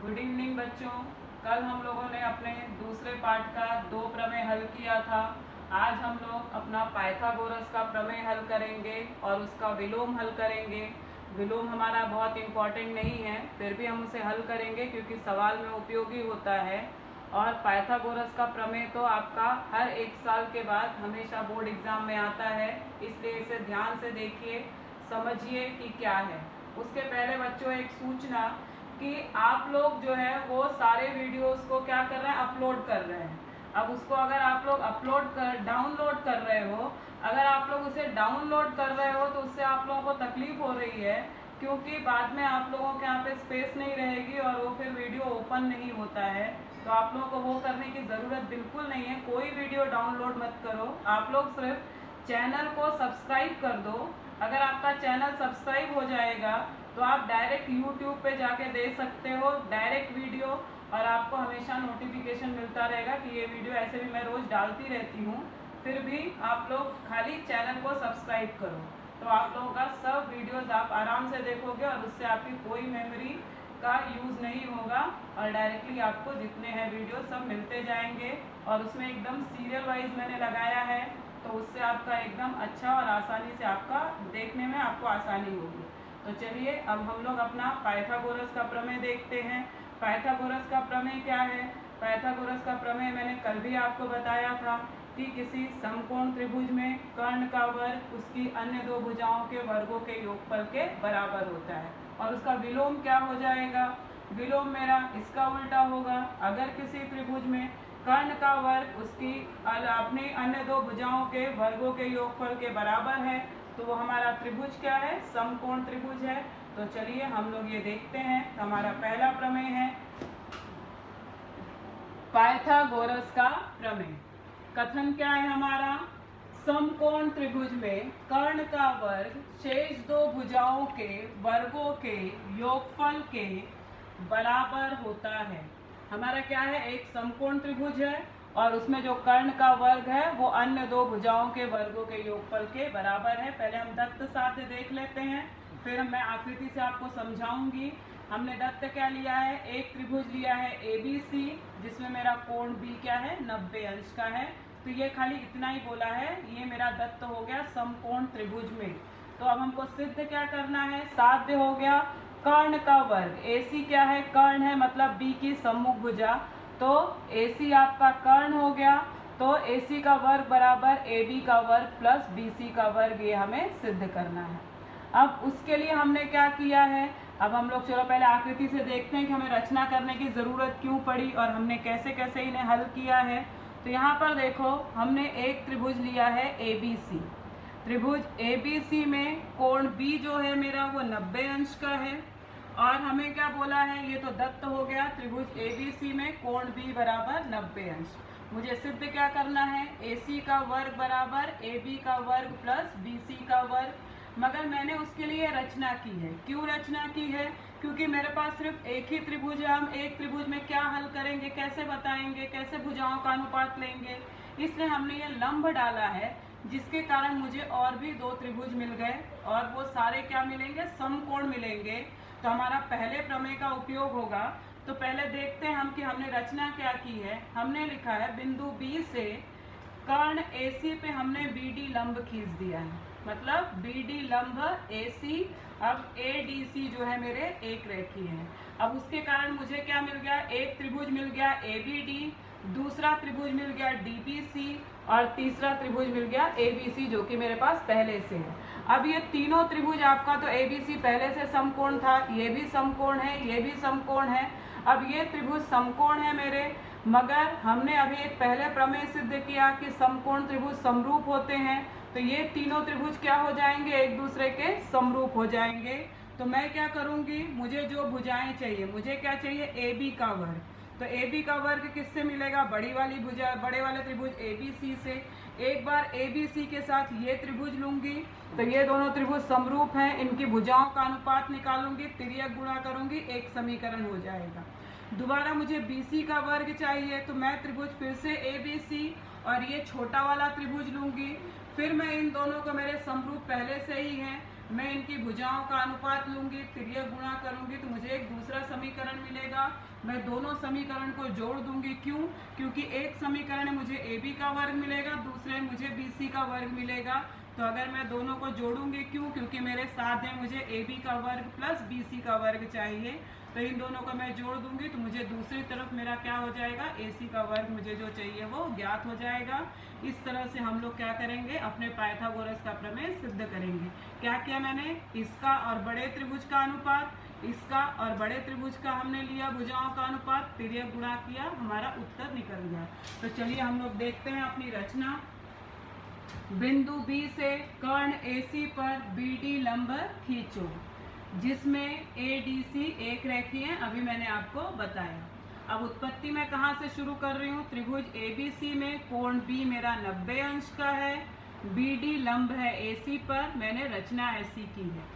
Good evening बच्चों। कल हम लोगों ने अपने दूसरे पार्ट का 2 प्रमेय हल किया था। आज हम लोग अपना पाइथागोरस का प्रमेय हल करेंगे और उसका विलोम हल करेंगे। विलोम हमारा बहुत इम्पॉर्टेंट नहीं है, फिर भी हम उसे हल करेंगे क्योंकि सवाल में उपयोगी होता है। और पाइथागोरस का प्रमेय तो आपका हर 1 साल के बाद हमेशा बोर्ड एग्जाम में आता है, इसलिए इसे ध्यान से देखिए, समझिए कि क्या है। उसके पहले बच्चों एक सूचना कि आप लोग जो है वो सारे वीडियोस को क्या कर रहे हैं, अपलोड कर रहे हैं। अब उसको अगर आप लोग डाउनलोड कर रहे हो, अगर आप लोग उसे डाउनलोड कर रहे हो तो उससे आप लोगों को तकलीफ हो रही है, क्योंकि बाद में आप लोगों के यहाँ पे स्पेस नहीं रहेगी और वो फिर वीडियो ओपन नहीं होता है। तो आप लोगों को वो करने की ज़रूरत बिल्कुल नहीं है, कोई वीडियो डाउनलोड मत करो। आप लोग सिर्फ चैनल को सब्सक्राइब कर दो। अगर आपका चैनल सब्सक्राइब हो जाएगा तो आप डायरेक्ट यूट्यूब पे जाके देख सकते हो डायरेक्ट वीडियो, और आपको हमेशा नोटिफिकेशन मिलता रहेगा कि ये वीडियो, ऐसे भी मैं रोज़ डालती रहती हूँ। फिर भी आप लोग खाली चैनल को सब्सक्राइब करो, तो आप लोगों का सब वीडियोस आप आराम से देखोगे और उससे आपकी कोई मेमोरी का यूज़ नहीं होगा और डायरेक्टली आपको जितने हैं वीडियो सब मिलते जाएंगे। और उसमें एकदम सीरियल वाइज मैंने लगाया है, तो उससे आपका एकदम अच्छा और आसानी से आपका देखने में आपको आसानी होगी। तो चलिए अब हम लोग अपना पाइथागोरस का प्रमेय देखते हैं। पाइथागोरस का प्रमेय क्या है? पाइथागोरस का प्रमेय मैंने कल भी आपको बताया था कि किसी समकोण त्रिभुज में कर्ण का वर्ग उसकी अन्य 2 भुजाओं के वर्गों के योगफल के बराबर होता है। और उसका विलोम क्या हो जाएगा? विलोम मेरा इसका उल्टा होगा। अगर किसी त्रिभुज में कर्ण का वर्ग उसकी अपनी अन्य 2 भुजाओं के वर्गों के योगफल के बराबर है, तो वो हमारा त्रिभुज क्या है? समकोण त्रिभुज है। तो चलिए हम लोग ये देखते हैं। हमारा पहला प्रमेय है पाइथागोरस का प्रमेय। कथन क्या है हमारा? समकोण त्रिभुज में कर्ण का वर्ग शेष 2 भुजाओं के वर्गों के योगफल के बराबर होता है। हमारा क्या है? एक समकोण त्रिभुज है और उसमें जो कर्ण का वर्ग है वो अन्य 2 भुजाओं के वर्गों के योगफल के बराबर है। पहले हम दत्त साध्य देख लेते हैं, फिर मैं आकृति से आपको समझाऊंगी। हमने दत्त क्या लिया है? एक त्रिभुज लिया है ABC, जिसमें मेरा कोण B क्या है? 90 अंश का है। तो ये खाली इतना ही बोला है, ये मेरा दत्त हो गया समकोण त्रिभुज में। तो अब हमको सिद्ध क्या करना है? साध्य हो गया कर्ण का वर्ग। AC क्या है? कर्ण है, मतलब B की सम्मुख भुजा। तो AC आपका कर्ण हो गया, तो AC का वर्ग बराबर AB का वर्ग प्लस BC का वर्ग, ये हमें सिद्ध करना है। अब उसके लिए हमने क्या किया है? अब हम लोग चलो पहले आकृति से देखते हैं कि हमें रचना करने की ज़रूरत क्यों पड़ी और हमने कैसे कैसे इन्हें हल किया है। तो यहाँ पर देखो, हमने एक त्रिभुज लिया है ABC। त्रिभुज ABC में कोण B जो है मेरा वो 90 अंश का है, और हमें क्या बोला है? ये तो दत्त हो गया त्रिभुज ABC में कोण B बराबर 90 अंश। मुझे सिद्ध क्या करना है? AC का वर्ग बराबर AB का वर्ग प्लस BC का वर्ग। मगर मैंने उसके लिए रचना की है। क्यों रचना की है? क्योंकि मेरे पास सिर्फ एक ही त्रिभुज है। हम एक त्रिभुज में क्या हल करेंगे, कैसे बताएंगे, कैसे भुजाओं का अनुपात लेंगे, इसलिए हमने ये लंब डाला है, जिसके कारण मुझे और भी 2 त्रिभुज मिल गए और वो सारे क्या मिलेंगे? समकोण मिलेंगे। तो हमारा पहले प्रमेय का उपयोग होगा। तो पहले देखते हैं हम कि हमने रचना क्या की है। हमने लिखा है बिंदु B से कर्ण AC पे हमने BD लंब खींच दिया है, मतलब BD लंब AC। अब ADC जो है मेरे एक रेखीय है। अब उसके कारण मुझे क्या मिल गया? एक त्रिभुज मिल गया ABD, दूसरा त्रिभुज मिल गया DBC और तीसरा त्रिभुज मिल गया ABC, जो कि मेरे पास पहले से है। अब ये तीनों त्रिभुज आपका, तो ABC पहले से समकोण था, ये भी समकोण है, ये भी समकोण है। अब ये त्रिभुज समकोण है मेरे, मगर हमने अभी एक पहले प्रमेय सिद्ध किया कि समकोण त्रिभुज समरूप होते हैं। तो ये तीनों त्रिभुज क्या हो जाएंगे? एक दूसरे के समरूप हो जाएंगे। तो मैं क्या करूंगी? मुझे जो भुजाएं चाहिए, मुझे क्या चाहिए? AB का वर्ग। तो AB का वर्ग किससे मिलेगा? बड़ी वाली भुजा, बड़े वाले त्रिभुज ABC से। एक बार ABC के साथ ये त्रिभुज लूंगी, तो ये दोनों त्रिभुज समरूप हैं, इनकी भुजाओं का अनुपात निकालूंगी, तिर्यक गुणा करूंगी, एक समीकरण हो जाएगा। दोबारा मुझे BC का वर्ग चाहिए, तो मैं त्रिभुज फिर से ABC और ये छोटा वाला त्रिभुज लूंगी। फिर मैं इन दोनों को, मेरे समरूप पहले से ही हैं, मैं इनकी भुजाओं का अनुपात लूंगी, तिर्यक गुणा करूंगी तो मुझे एक दूसरा समीकरण मिलेगा। मैं दोनों समीकरण को जोड़ दूंगी। क्यों? क्योंकि एक समीकरण में मुझे ए बी का वर्ग मिलेगा, दूसरे में मुझे बी सी का वर्ग मिलेगा। तो अगर मैं दोनों को जोड़ूंगी, क्यों? क्योंकि मेरे साथ में मुझे ए बी का वर्ग प्लस बी सी का वर्ग चाहिए। तो इन दोनों को मैं जोड़ दूंगी तो मुझे दूसरी तरफ मेरा क्या हो जाएगा, ए सी का वर्ग मुझे जो चाहिए वो ज्ञात हो जाएगा। इस तरह से हम लोग क्या करेंगे, अपने पाइथागोरस का प्रमेय सिद्ध करेंगे। क्या किया मैंने, इसका और बड़े त्रिभुज का अनुपात, इसका और बड़े त्रिभुज का हमने लिया भुजाओं का अनुपात, तिर्यक गुणा किया, हमारा उत्तर निकल गया। तो चलिए हम लोग देखते हैं अपनी रचना। बिंदु बी से कर्ण AC पर BD लंब खींचो, जिसमें ADC एक रेखी है, अभी मैंने आपको बताया। अब उत्पत्ति मैं कहाँ से शुरू कर रही हूँ, त्रिभुज ABC में कोण B मेरा 90 अंश का है, BD लंब है AC पर, मैंने रचना ऐसी की है।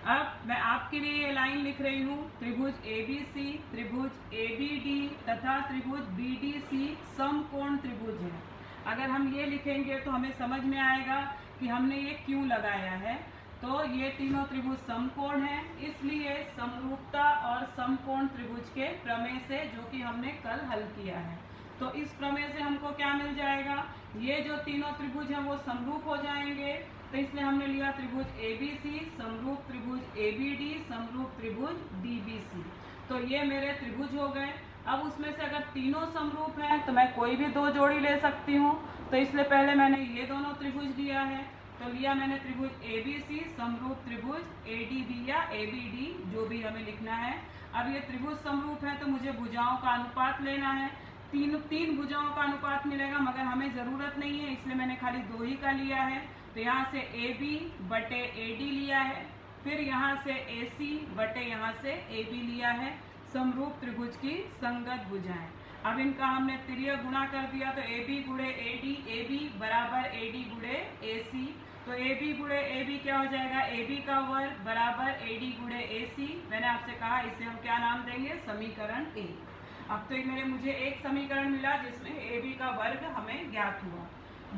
अब मैं आपके लिए ये लाइन लिख रही हूँ, त्रिभुज ABC, त्रिभुज ABD तथा त्रिभुज BDC समकोण त्रिभुज है। अगर हम ये लिखेंगे तो हमें समझ में आएगा कि हमने ये क्यों लगाया है। तो ये तीनों त्रिभुज समकोण है, इसलिए समरूपता और समकोण त्रिभुज के प्रमेय से, जो कि हमने कल हल किया है, तो इस प्रमेय से हमको क्या मिल जाएगा, ये जो तीनों त्रिभुज हैं वो समरूप हो जाएंगे। तो इसलिए हमने लिया त्रिभुज ABC समरूप त्रिभुज ABD समरूप त्रिभुज DBC। तो ये मेरे त्रिभुज हो गए। अब उसमें से अगर तीनों समरूप हैं तो मैं कोई भी दो जोड़ी ले सकती हूँ। तो इसलिए पहले मैंने ये दोनों त्रिभुज लिया है, तो लिया मैंने त्रिभुज ABC समरूप त्रिभुज ADB या ABD, जो भी हमें लिखना है। अब ये त्रिभुज समरूप है तो मुझे भुजाओं का अनुपात लेना है। तीन भुजाओं का अनुपात मिलेगा, मगर हमें ज़रूरत नहीं है, इसलिए मैंने खाली दो ही का लिया है। तो यहाँ से AB बटे AD लिया है, फिर यहाँ से AC बटे यहाँ से AB लिया है, समरूप त्रिभुज की संगत भुजाएं। अब इनका हमने तिर्यक गुणा कर दिया, तो AB गुणे AD, AB बराबर AD गुणे AC। तो AB गुणे AB क्या हो जाएगा, AB का वर्ग बराबर AD गुणे AC। मैंने आपसे कहा इसे हम क्या नाम देंगे, समीकरण 1। अब तो मुझे एक समीकरण मिला जिसमें AB का वर्ग हमें ज्ञात हुआ।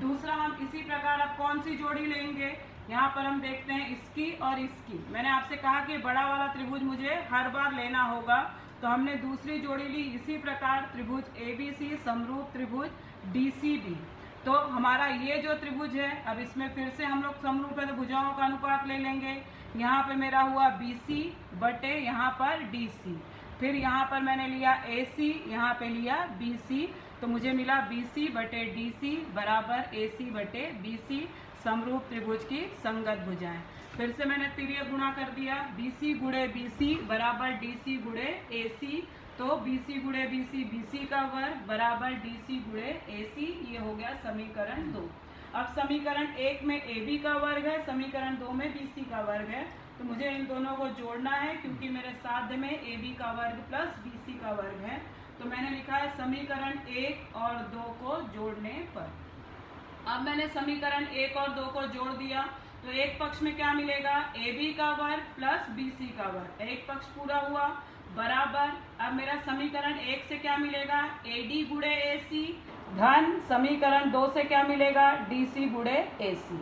दूसरा हम इसी प्रकार अब कौन सी जोड़ी लेंगे, यहाँ पर हम देखते हैं इसकी और इसकी। मैंने आपसे कहा कि बड़ा वाला त्रिभुज मुझे हर बार लेना होगा, तो हमने दूसरी जोड़ी ली इसी प्रकार, त्रिभुज ABC समरूप त्रिभुज DCB। तो हमारा ये जो त्रिभुज है, अब इसमें फिर से हम लोग समरूप है तो भुजाओं का अनुपात ले लेंगे। यहाँ पे मेरा हुआ BC बटे यहाँ पर DC, फिर यहाँ पर मैंने लिया AC, यहाँ पे लिया BC, तो मुझे मिला BC बटे DC बराबर AC बटे BC, समरूप त्रिभुज की संगत भुजाएं। फिर से मैंने तिर्यक गुणा कर दिया, BC गुणे BC बराबर DC गुणे AC। तो BC गुणे BC, BC का वर्ग बराबर DC गुणे AC। ये हो गया समीकरण 2। अब समीकरण 1 में AB का वर्ग है, समीकरण 2 में BC का वर्ग है, तो मुझे इन दोनों को जोड़ना है, क्योंकि मेरे साध्य में AB का वर्ग प्लस BC का वर्ग है। तो मैंने लिखा है समीकरण 1 और 2 को जोड़ने पर। अब मैंने समीकरण 1 और 2 को जोड़ दिया, तो एक पक्ष में क्या मिलेगा, AB का वर्ग प्लस BC का वर्ग, एक पक्ष पूरा हुआ, बराबर। अब मेरा समीकरण 1 से क्या मिलेगा, AD गुणे AC धन समीकरण 2 से क्या मिलेगा, DC गुणे AC।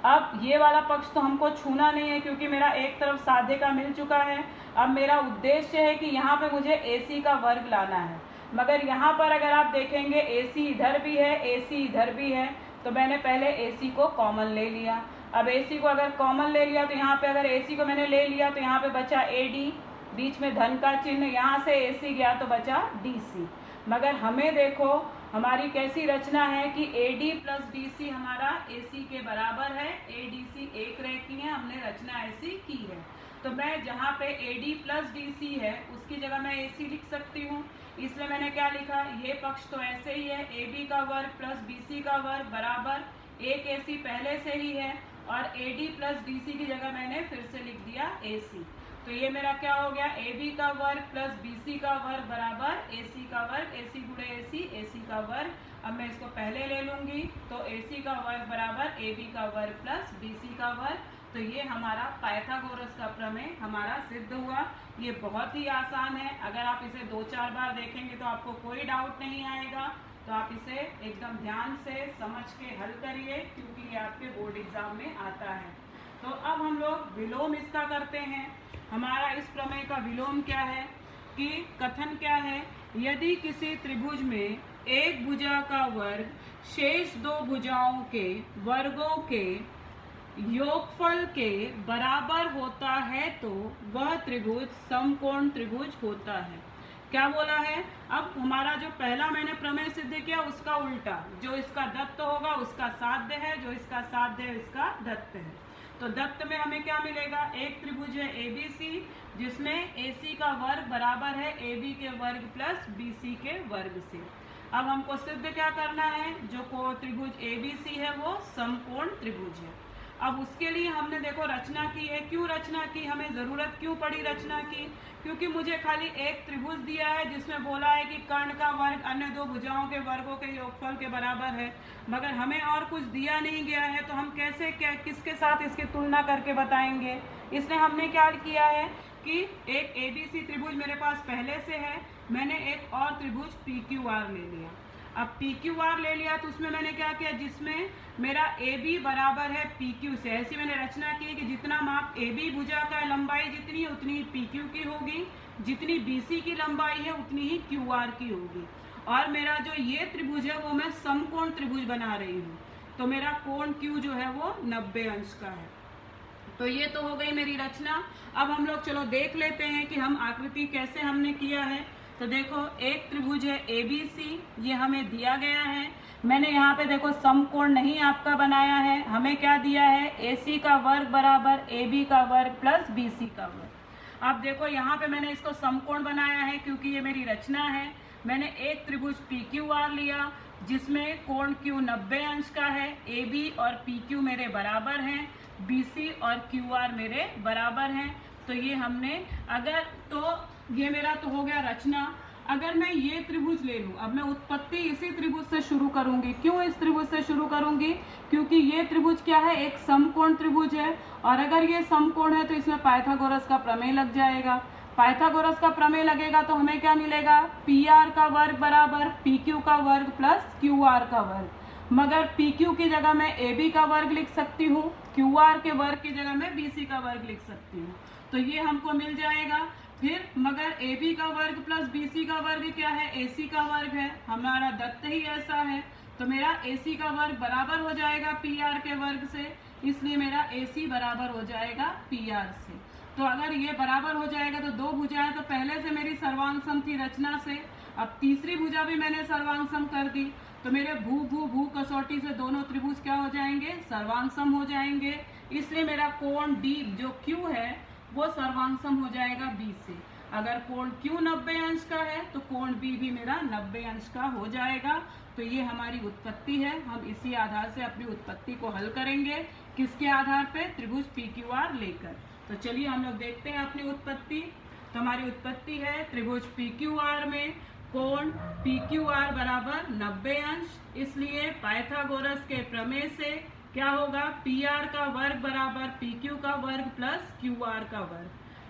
अब ये वाला पक्ष तो हमको छूना नहीं है, क्योंकि मेरा एक तरफ साध्य का मिल चुका है। अब मेरा उद्देश्य है कि यहाँ पे मुझे AC का वर्ग लाना है, मगर यहाँ पर अगर आप देखेंगे AC इधर भी है, AC इधर भी है, तो मैंने पहले AC को कॉमन ले लिया। अब AC को अगर कॉमन ले लिया तो यहाँ पे अगर AC को मैंने ले लिया तो यहाँ पे बचा AD, बीच में धन का चिन्ह, यहाँ से AC गया तो बचा DC। मगर हमें देखो हमारी कैसी रचना है कि AD प्लस DC हमारा AC के बराबर है, ADC एक रेखी है, हमने रचना ऐसी की है। तो मैं जहाँ पे AD प्लस DC है उसकी जगह मैं AC लिख सकती हूँ, इसलिए मैंने क्या लिखा, ये पक्ष तो ऐसे ही है, AB का वर्ग प्लस BC का वर्ग बराबर एक AC पहले से ही है, और AD प्लस DC की जगह मैंने फिर से लिख दिया AC। तो ये मेरा क्या हो गया, AB का वर्ग प्लस BC का वर्ग बराबर AC का वर्ग, AC गुणे AC, AC का वर्ग। अब मैं इसको पहले ले लूंगी, तो AC का वर्ग बराबर AB का वर्ग प्लस BC का वर्ग। तो ये हमारा पाइथागोरस का प्रमेय हमारा सिद्ध हुआ। ये बहुत ही आसान है, अगर आप इसे 2-4 बार देखेंगे तो आपको कोई डाउट नहीं आएगा। तो आप इसे एकदम ध्यान से समझ के हल करिए, क्योंकि ये आपके बोर्ड एग्जाम में आता है। तो अब हम लोग विलोम इसका करते हैं। हमारा इस प्रमेय का विलोम क्या है कि कथन क्या है, यदि किसी त्रिभुज में एक भुजा का वर्ग शेष दो भुजाओं के वर्गों के योगफल के बराबर होता है तो वह त्रिभुज समकोण त्रिभुज होता है। क्या बोला है? अब हमारा जो पहला मैंने प्रमेय सिद्ध किया उसका उल्टा, जो इसका दत्त होगा उसका साध्य है, जो इसका साध्य है इसका दत्त है। तो दत्त में हमें क्या मिलेगा? एक त्रिभुज है ABC जिसमें AC का वर्ग बराबर है AB के वर्ग प्लस BC के वर्ग से। अब हमको सिद्ध क्या करना है? जो त्रिभुज ABC है वो समकोण त्रिभुज है। अब उसके लिए हमने देखो रचना की है। क्यों रचना की? हमें ज़रूरत क्यों पड़ी रचना की? क्योंकि मुझे खाली एक त्रिभुज दिया है जिसमें बोला है कि कर्ण का वर्ग अन्य दो भुजाओं के वर्गों के योगफल के बराबर है, मगर हमें और कुछ दिया नहीं गया है, तो हम कैसे किसके साथ इसकी तुलना करके बताएंगे? इसलिए हमने क्या किया है कि एक ABC त्रिभुज मेरे पास पहले से है, मैंने एक और त्रिभुज PQR ले लिया। अब PQR ले लिया तो उसमें मैंने क्या किया, जिसमें मेरा AB बराबर है PQ से, ऐसी मैंने रचना की कि जितना माप AB भुजा का लंबाई जितनी है उतनी ही PQ की होगी, जितनी BC की लंबाई है उतनी ही QR की होगी। और मेरा जो ये त्रिभुज है वो मैं समकोण त्रिभुज बना रही हूँ, तो मेरा कोण Q जो है वो 90 अंश का है। तो ये तो हो गई मेरी रचना। अब हम लोग चलो देख लेते हैं कि हम आकृति कैसे हमने किया है। तो देखो एक त्रिभुज है ABC, ये हमें दिया गया है। मैंने यहाँ पे देखो समकोण नहीं आपका बनाया है, हमें क्या दिया है? AC का वर्ग बराबर AB का वर्ग प्लस BC का वर्ग। अब देखो यहाँ पे मैंने इसको समकोण बनाया है क्योंकि ये मेरी रचना है। मैंने एक त्रिभुज PQR लिया जिसमें कोण Q 90 अंश का है, AB और PQ मेरे बराबर हैं, BC और QR मेरे बराबर हैं। तो ये हमने ये मेरा तो हो गया रचना। अगर मैं ये त्रिभुज ले लूँ, अब मैं उत्पत्ति इसी त्रिभुज से शुरू करूंगी। क्यों इस त्रिभुज से शुरू करूंगी? क्योंकि ये त्रिभुज क्या है? एक समकोण त्रिभुज है, और अगर ये समकोण है तो इसमें पाइथागोरस का प्रमेय लग जाएगा। पाइथागोरस का प्रमेय लगेगा तो हमें क्या मिलेगा? PR का वर्ग बराबर PQ का वर्ग प्लस QR का वर्ग। मगर PQ की जगह मैं AB का वर्ग लिख सकती हूँ, QR के वर्ग की जगह मैं BC का वर्ग लिख सकती हूँ, तो ये हमको मिल जाएगा। फिर मगर AB का वर्ग प्लस BC का वर्ग क्या है? AC का वर्ग है, हमारा दत्त ही ऐसा है, तो मेरा AC का वर्ग बराबर हो जाएगा PR के वर्ग से, इसलिए मेरा AC बराबर हो जाएगा PR से। तो अगर ये बराबर हो जाएगा तो दो भुजाएं तो पहले से मेरी सर्वांग सम थी रचना से, अब तीसरी भुजा भी मैंने सर्वांग सम कर दी, तो मेरे भू कसौटी से दोनों त्रिभुज क्या हो जाएंगे? सर्वांग सम हो जाएंगे। इसलिए मेरा कोण D जो Q है वो सर्वांग सम हो जाएगा B से। अगर कोण Q 90 अंश का है तो कोण B भी मेरा 90 अंश का हो जाएगा। तो ये हमारी उत्पत्ति है। हम इसी आधार से अपनी उत्पत्ति को हल करेंगे। किसके आधार पे? त्रिभुज PQR लेकर। तो चलिए हम लोग देखते हैं अपनी उत्पत्ति। तो हमारी उत्पत्ति है त्रिभुज PQR में कोण PQR बराबर 90 अंश, इसलिए पाइथागोरस के प्रमेय से क्या होगा? PR का वर्ग बराबर PQ का वर्ग प्लस QR का वर्ग,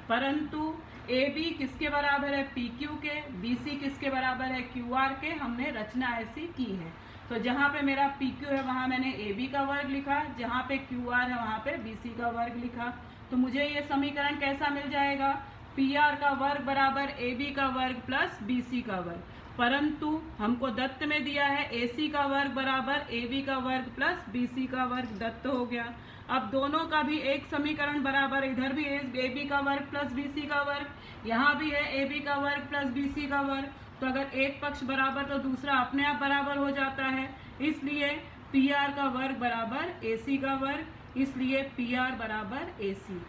परंतु AB किसके बराबर है? PQ के, BC किसके बराबर है? QR के। हमने रचना ऐसी की है। तो जहाँ पे मेरा PQ है वहाँ मैंने AB का वर्ग लिखा, जहाँ पे QR है वहाँ पे BC का वर्ग लिखा। तो मुझे ये समीकरण कैसा मिल जाएगा? PR का वर्ग बराबर AB का वर्ग प्लस BC का वर्ग, परंतु हमको दत्त में दिया है AC का वर्ग बराबर AB का वर्ग प्लस BC का वर्ग, दत्त हो गया। अब दोनों का भी एक समीकरण बराबर, इधर भी AB का वर्ग प्लस BC का वर्ग, यहाँ भी है AB का वर्ग प्लस BC का वर्ग। तो अगर एक पक्ष बराबर तो दूसरा अपने आप बराबर हो जाता है, इसलिए PR का वर्ग बराबर AC का वर्ग, इसलिए PR बराबर AC।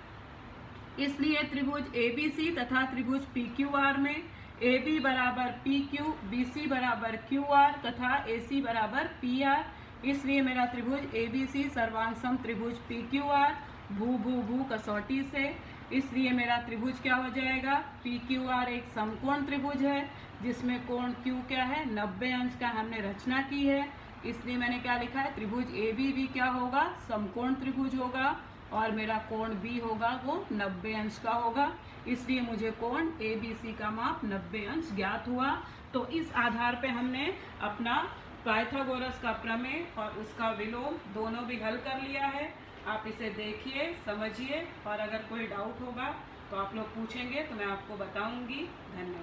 इसलिए त्रिभुज ABC तथा त्रिभुज PQR में AB बराबर PQ, BC बराबर QR तथा AC बराबर PR, इसलिए मेरा त्रिभुज ABC सर्वांग सम त्रिभुज PQR भू कसौटी से, इसलिए मेरा त्रिभुज क्या हो जाएगा? PQR एक समकोण त्रिभुज है जिसमें कोण Q क्या है? 90 अंश का हमने रचना की है, इसलिए मैंने क्या लिखा है? त्रिभुज AB भी क्या होगा? समकोण त्रिभुज होगा, और मेरा कोण B होगा वो 90 अंश का होगा, इसलिए मुझे कोण ABC का माप 90 अंश ज्ञात हुआ। तो इस आधार पे हमने अपना पाइथागोरस का प्रमेय और उसका विलोम दोनों भी हल कर लिया है। आप इसे देखिए, समझिए और अगर कोई डाउट होगा तो आप लोग पूछेंगे तो मैं आपको बताऊंगी। धन्यवाद।